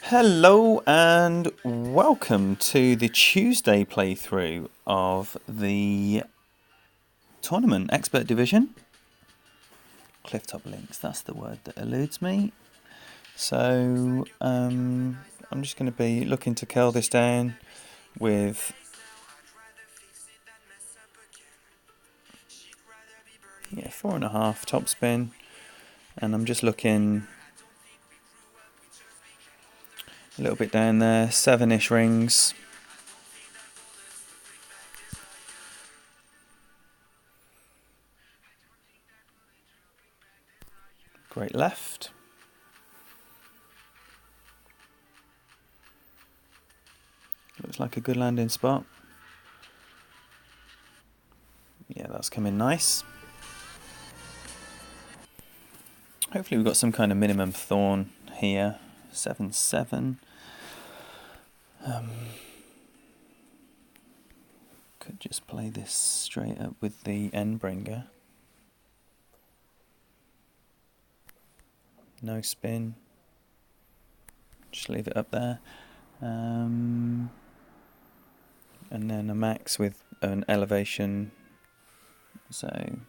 Hello and welcome to the Tuesday playthrough of the tournament expert division. Clifftop Links, that's the word that eludes me. So I'm just going to be looking to curl this down with yeah, 4.5 topspin, and I'm just looking a little bit down there, 7-ish rings. Great left. Looks like a good landing spot. Yeah, that's coming nice. Hopefully we've got some kind of minimum thorn here. 7-7. Could just play this straight up with the Endbringer. No spin. Just leave it up there. And then a max with an elevation. So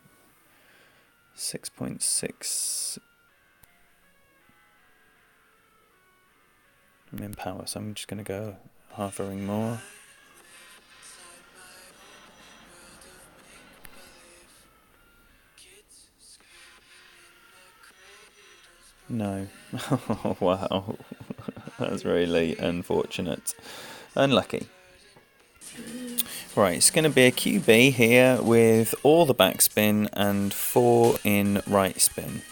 6.6. I'm in power, so I'm just going to go half a ring more. No. Oh, wow. That's really unfortunate. Unlucky. Right, it's going to be a QB here with all the backspin and 4 in right spin.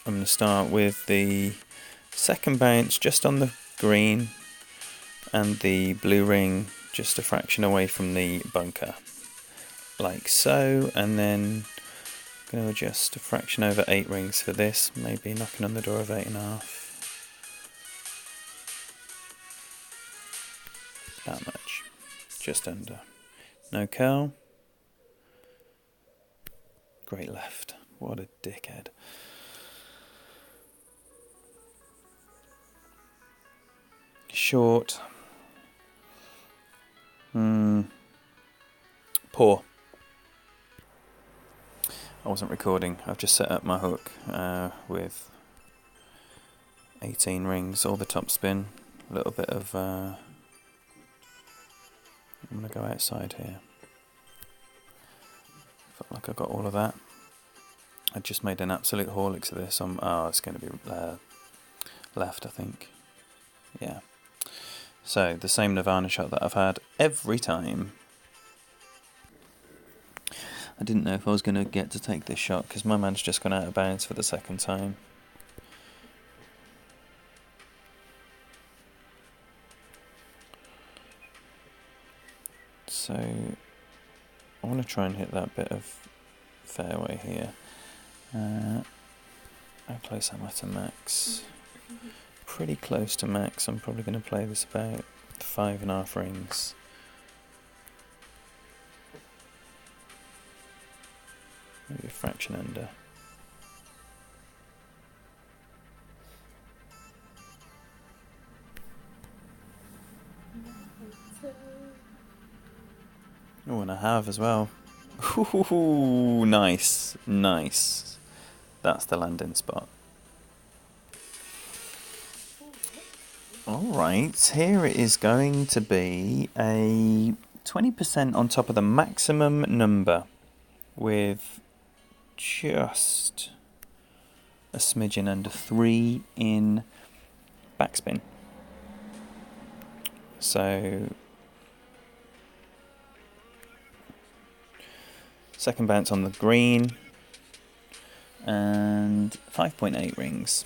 I'm going to start with the second bounce just on the green and the blue ring just a fraction away from the bunker, like so, and then I'm going to adjust a fraction over 8 rings for this, maybe knocking on the door of 8.5. That much, just under. No curl. Great left. What a dickhead. Short. Poor. I wasn't recording. I've just set up my hook with 18 rings, all the top spin, a little bit of I'm going to go outside here. Felt like I got all of that. I just made an absolute horlicks of this. Oh, it's going to be left, I think. Yeah. So, the same Nirvana shot that I've had every time. I didn't know if I was going to get to take this shot because my man's just gone out of bounds for the second time. So, I want to try and hit that bit of fairway here. How close am I to max? Pretty close to max. I'm probably going to play this about 5.5 rings. Maybe a fraction under. Oh, and I have as well. Ooh, nice, nice. That's the landing spot. Alright, here it is going to be a 20% on top of the maximum number with just a smidgen under 3 in backspin. So second bounce on the green and 5.8 rings.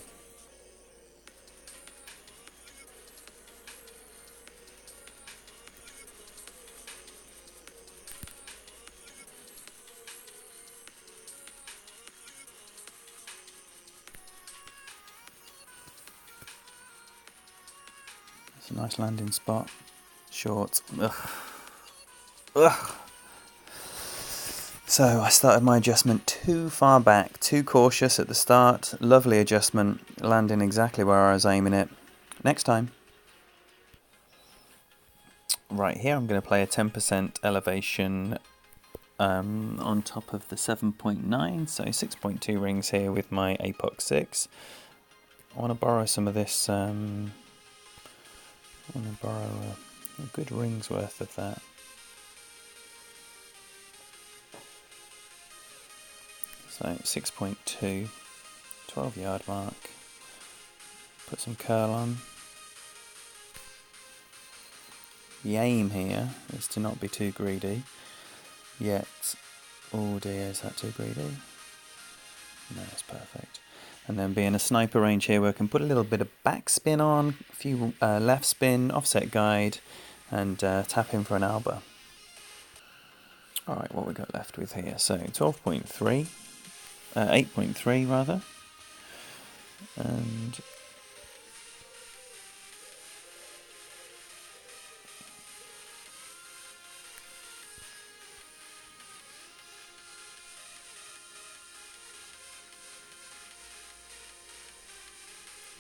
It's a nice landing spot. Short. Ugh. Ugh. So I started my adjustment too far back, too cautious at the start. Lovely adjustment, landing exactly where I was aiming it. Next time. Right, here I'm going to play a 10% elevation on top of the 7.9, so 6.2 rings here with my Apox 6. I want to borrow some of this, I want to borrow a good ring's worth of that. So 6.2, 12-yard mark, put some curl on. The aim here is to not be too greedy, yet, oh dear, is that too greedy? No, it's perfect. And then being a sniper range here, we can put a little bit of backspin on, a few left spin, offset guide, and tap in for an alba. Alright, what we got left with here? So 12.3, 8.3 rather, and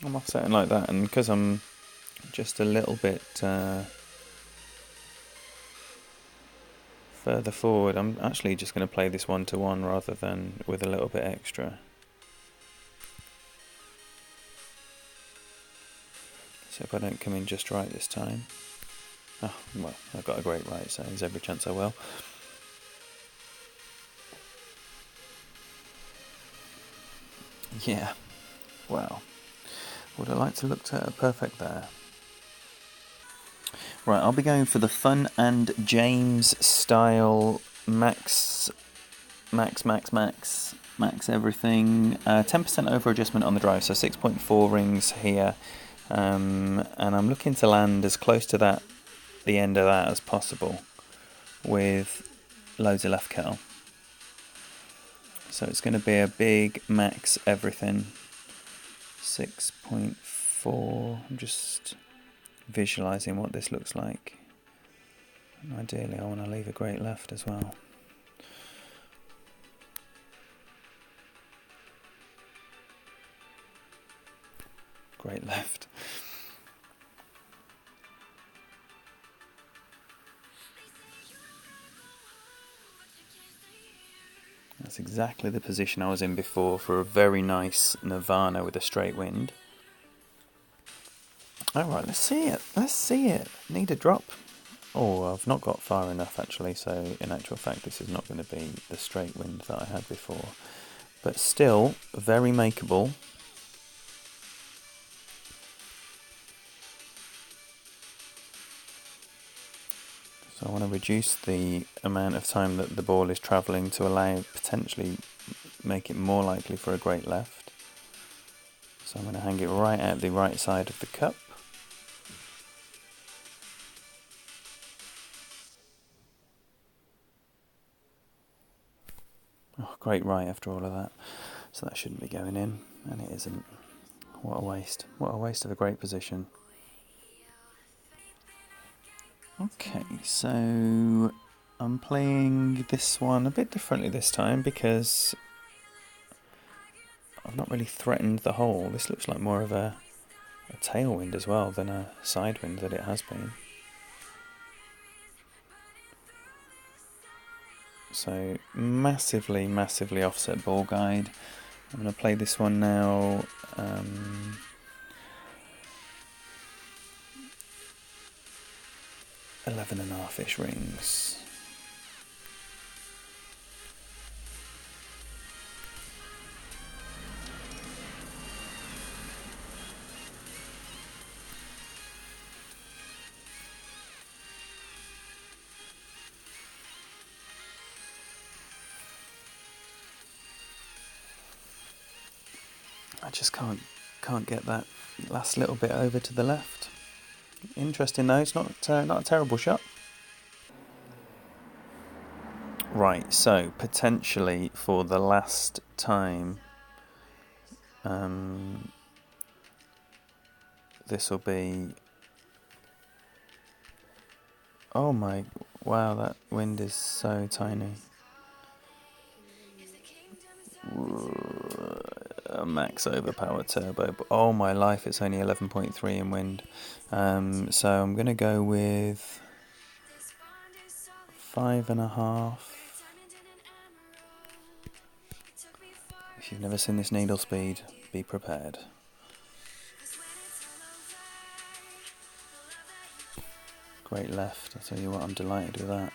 I'm offsetting like that, and because I'm just a little bit further forward, I'm actually just going to play this 1-to-1 rather than with a little bit extra. So if I don't come in just right this time, oh well, I've got a great right, so there's every chance I will. Yeah, well, would I like to look at a perfect there? Right, I'll be going for the Fun and James style max everything. 10% over adjustment on the drive, so 6.4 rings here. And I'm looking to land as close to that, the end of that, as possible with loads of left kettle. So it's going to be a big max everything. 6.4. I'm just visualizing what this looks like. And ideally I want to leave a great left as well. Great left. That's exactly the position I was in before for a very nice Nirvana with a straight wind. Alright, let's see it. Let's see it. Need a drop. Oh, I've not got far enough actually, so in actual fact this is not going to be the straight wind that I had before. But still, very makeable. So I want to reduce the amount of time that the ball is travelling to allow, potentially make it more likely for a great left. So I'm going to hang it right at the right side of the cup. Oh, great right after all of that. So that shouldn't be going in, and it isn't. What a waste. What a waste of a great position. Okay, so I'm playing this one a bit differently this time because I've not really threatened the hole. This looks like more of a tailwind as well than a side wind that it has been. So massively, massively offset ball guide. I'm going to play this one now. 11.5-ish rings. I just can't get that last little bit over to the left. Interesting though, it's not a terrible shot. Right, so potentially for the last time, this will be. Oh my! Wow, that wind is so tiny. a max overpower turbo, but oh my life, it's only 11.3 in wind. So I'm going to go with 5.5. If you've never seen this needle speed, be prepared. Great left, I'll tell you what, I'm delighted with that.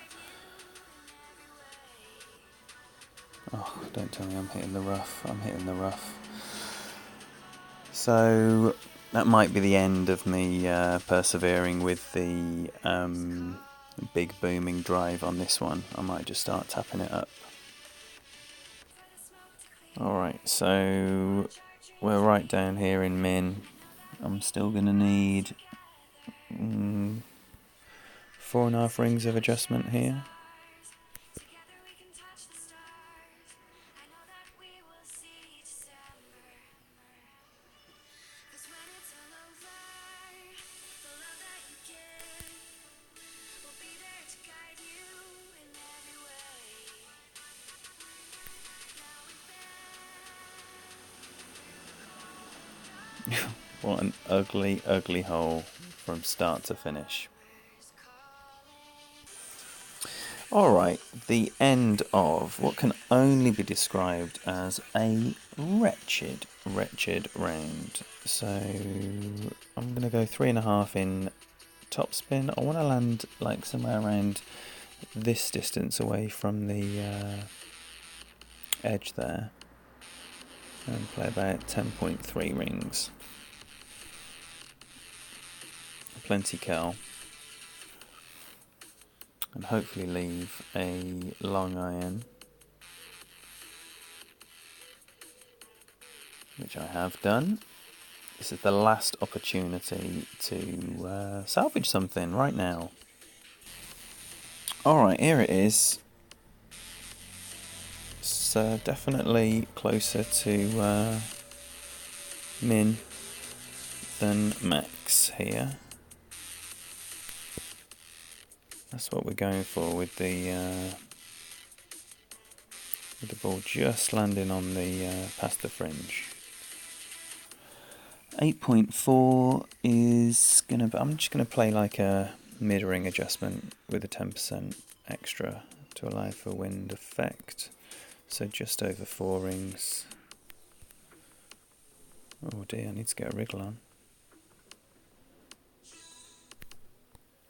Oh, don't tell me I'm hitting the rough. I'm hitting the rough. So that might be the end of me persevering with the big booming drive on this one. I might just start tapping it up. Alright, so we're right down here in min. I'm still going to need 4.5 rings of adjustment here. What an ugly, ugly hole from start to finish. Alright, the end of what can only be described as a wretched, wretched round. So I'm going to go 3.5 in top spin. I want to land like somewhere around this distance away from the edge there. And play about 10.3 rings. Plenty curl. And hopefully leave a long iron, which I have done. This is the last opportunity to salvage something right now. Alright, here it is. So definitely closer to min than max here. That's what we're going for with the ball just landing on the past the fringe. 8.4 is gonna. I'm just gonna play like a mid-ring adjustment with a 10% extra to allow for wind effect. So just over 4 rings. Oh dear, I need to get a wriggle on.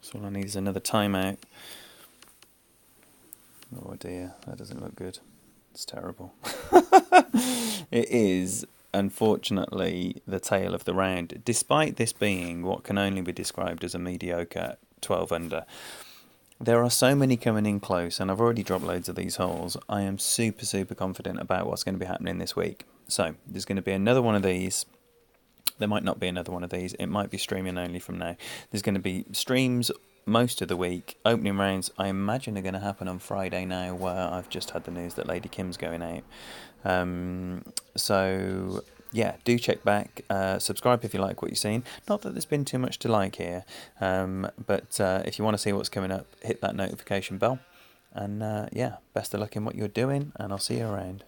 So all I need is another timeout. Oh dear, that doesn't look good. It's terrible. It is, unfortunately, the tail of the round. Despite this being what can only be described as a mediocre 12 under, there are so many coming in close, and I've already dropped loads of these holes. I am super, super confident about what's going to be happening this week. So there's going to be another one of these. There might not be another one of these. It might be streaming only from now. There's going to be streams most of the week. Opening rounds, I imagine, are going to happen on Friday now, where I've just had the news that Lady Kim's going out. So yeah, do check back. Subscribe if you like what you're seeing. Not that there's been too much to like here, but if you want to see what's coming up, hit that notification bell. And yeah, best of luck in what you're doing, and I'll see you around.